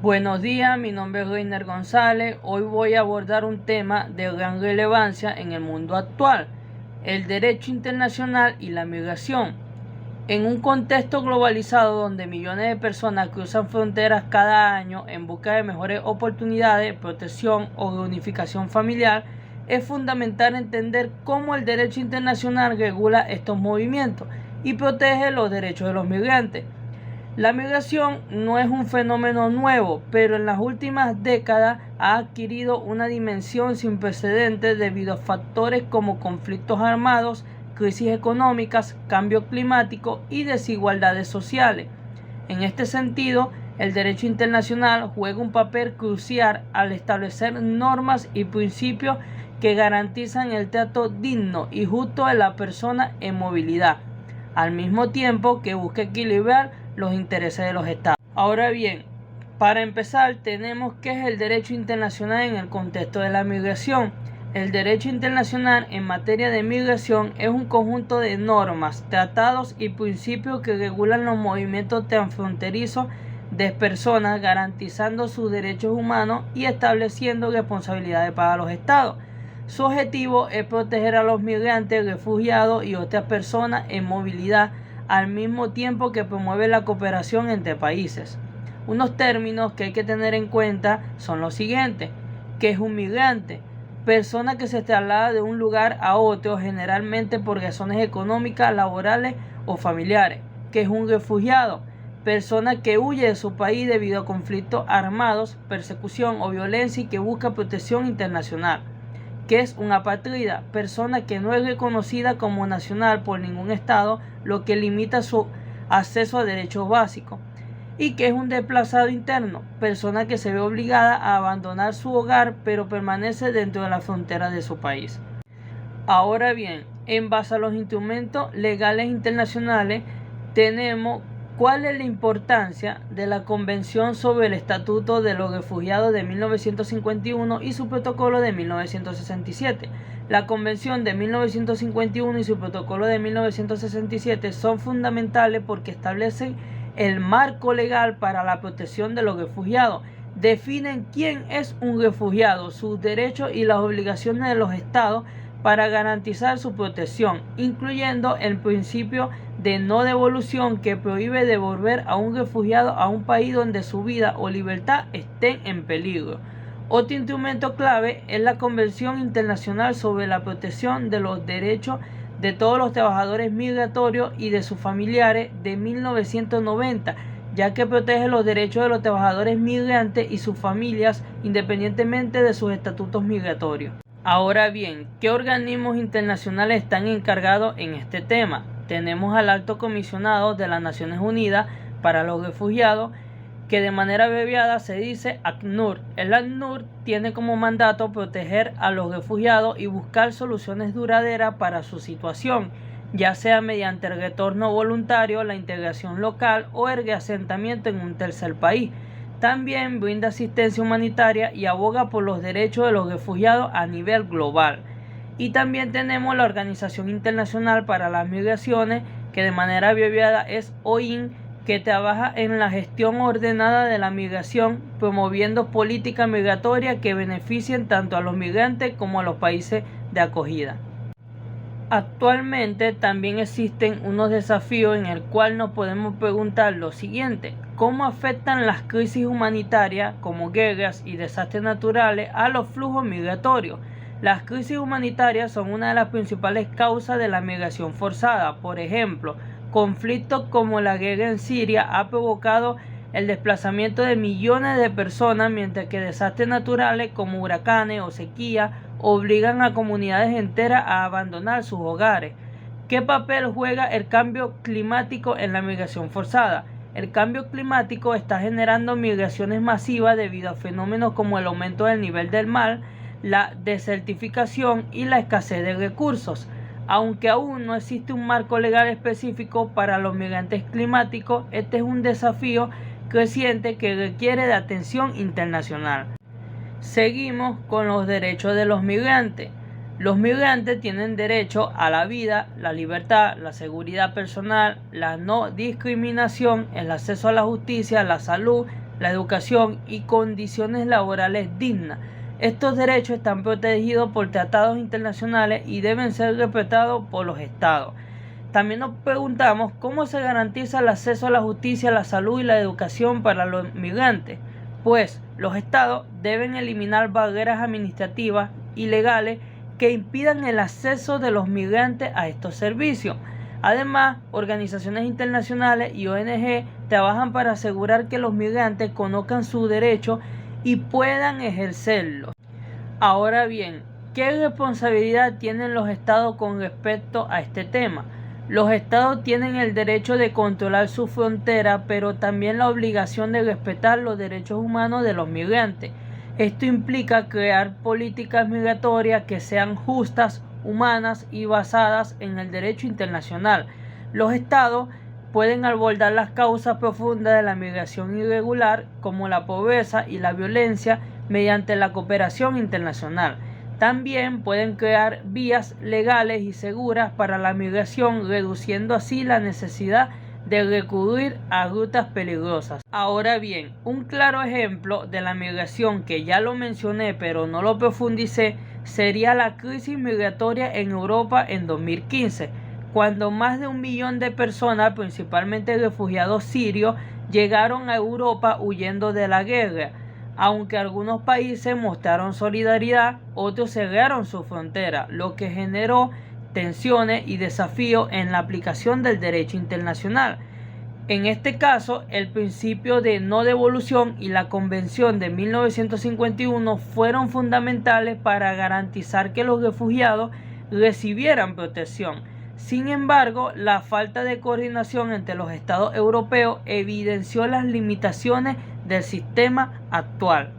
Buenos días, mi nombre es Reiner González. Hoy voy a abordar un tema de gran relevancia en el mundo actual, el derecho internacional y la migración. En un contexto globalizado donde millones de personas cruzan fronteras cada año en busca de mejores oportunidades, protección o reunificación familiar, es fundamental entender cómo el derecho internacional regula estos movimientos y protege los derechos de los migrantes. La migración no es un fenómeno nuevo, pero en las últimas décadas ha adquirido una dimensión sin precedentes debido a factores como conflictos armados, crisis económicas, cambio climático y desigualdades sociales. En este sentido, el derecho internacional juega un papel crucial al establecer normas y principios que garantizan el trato digno y justo de la persona en movilidad, al mismo tiempo que busca equilibrar los intereses de los estados. Ahora bien, para empezar tenemos qué es el derecho internacional en el contexto de la migración. El derecho internacional en materia de migración es un conjunto de normas, tratados y principios que regulan los movimientos transfronterizos de personas, garantizando sus derechos humanos y estableciendo responsabilidades para los estados. Su objetivo es proteger a los migrantes, refugiados y otras personas en movilidad, al mismo tiempo que promueve la cooperación entre países. Unos términos que hay que tener en cuenta son los siguientes: ¿qué es un migrante? Persona que se traslada de un lugar a otro, generalmente por razones económicas, laborales o familiares. ¿Qué es un refugiado? Persona que huye de su país debido a conflictos armados, persecución o violencia y que busca protección internacional. ¿Qué es una apátrida? Persona que no es reconocida como nacional por ningún estado, lo que limita su acceso a derechos básicos. ¿Y qué es un desplazado interno? Persona que se ve obligada a abandonar su hogar pero permanece dentro de la frontera de su país. Ahora bien, en base a los instrumentos legales internacionales, tenemos cuál es la importancia de la Convención sobre el Estatuto de los Refugiados de 1951 y su protocolo de 1967. La Convención de 1951 y su protocolo de 1967 son fundamentales porque establecen el marco legal para la protección de los refugiados. Definen quién es un refugiado, sus derechos y las obligaciones de los estados para garantizar su protección, incluyendo el principio de no devolución que prohíbe devolver a un refugiado a un país donde su vida o libertad estén en peligro. Otro instrumento clave es la Convención Internacional sobre la Protección de los Derechos de todos los trabajadores migratorios y de sus familiares de 1990, ya que protege los derechos de los trabajadores migrantes y sus familias independientemente de sus estatutos migratorios. Ahora bien, ¿qué organismos internacionales están encargados en este tema? Tenemos al Alto Comisionado de las Naciones Unidas para los Refugiados, que de manera abreviada se dice ACNUR. El ACNUR tiene como mandato proteger a los refugiados y buscar soluciones duraderas para su situación, ya sea mediante el retorno voluntario, la integración local o el reasentamiento en un tercer país. También brinda asistencia humanitaria y aboga por los derechos de los refugiados a nivel global. Y también tenemos la Organización Internacional para las Migraciones, que de manera abreviada es OIM, que trabaja en la gestión ordenada de la migración, promoviendo políticas migratorias que beneficien tanto a los migrantes como a los países de acogida. Actualmente también existen unos desafíos en el cual nos podemos preguntar lo siguiente: ¿cómo afectan las crisis humanitarias como guerras y desastres naturales a los flujos migratorios? Las crisis humanitarias son una de las principales causas de la migración forzada. Por ejemplo, conflictos como la guerra en Siria ha provocado el desplazamiento de millones de personas, mientras que desastres naturales como huracanes o sequía obligan a comunidades enteras a abandonar sus hogares. ¿Qué papel juega el cambio climático en la migración forzada? El cambio climático está generando migraciones masivas debido a fenómenos como el aumento del nivel del mar, la desertificación y la escasez de recursos. Aunque aún no existe un marco legal específico para los migrantes climáticos, este es un desafío creciente que requiere de atención internacional. Seguimos con los derechos de los migrantes. Los migrantes tienen derecho a la vida, la libertad, la seguridad personal, la no discriminación, el acceso a la justicia, la salud, la educación y condiciones laborales dignas. Estos derechos están protegidos por tratados internacionales y deben ser respetados por los estados. También nos preguntamos cómo se garantiza el acceso a la justicia, la salud y la educación para los migrantes. Pues los estados deben eliminar barreras administrativas y legales que impidan el acceso de los migrantes a estos servicios. Además, organizaciones internacionales y ONG trabajan para asegurar que los migrantes conozcan sus derechos y puedan ejercerlos. Ahora bien, ¿qué responsabilidad tienen los estados con respecto a este tema? Los estados tienen el derecho de controlar su frontera, pero también la obligación de respetar los derechos humanos de los migrantes. Esto implica crear políticas migratorias que sean justas, humanas y basadas en el derecho internacional. Los estados pueden abordar las causas profundas de la migración irregular, como la pobreza y la violencia, mediante la cooperación internacional. También pueden crear vías legales y seguras para la migración, reduciendo así la necesidad de recurrir a rutas peligrosas. Ahora bien, un claro ejemplo de la migración que ya lo mencioné pero no lo profundicé sería la crisis migratoria en Europa en 2015, cuando más de 1 millón de personas, principalmente refugiados sirios, llegaron a Europa huyendo de la guerra. Aunque algunos países mostraron solidaridad, otros cerraron su frontera, lo que generó tensiones y desafíos en la aplicación del derecho internacional. En este caso, el principio de no devolución y la Convención de 1951 fueron fundamentales para garantizar que los refugiados recibieran protección. Sin embargo, la falta de coordinación entre los estados europeos evidenció las limitaciones del sistema actual.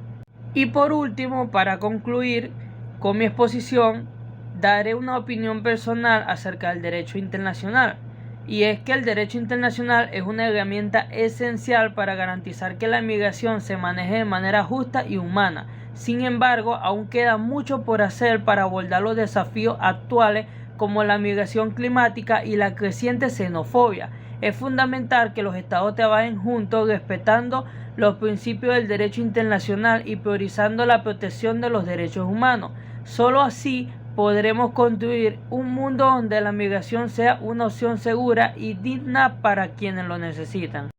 Y por último, para concluir con mi exposición, daré una opinión personal acerca del derecho internacional. Y es que el derecho internacional es una herramienta esencial para garantizar que la migración se maneje de manera justa y humana. Sin embargo, aún queda mucho por hacer para abordar los desafíos actuales como la migración climática y la creciente xenofobia. Es fundamental que los estados trabajen juntos respetando los principios del derecho internacional y priorizando la protección de los derechos humanos. Solo así podremos construir un mundo donde la migración sea una opción segura y digna para quienes lo necesitan.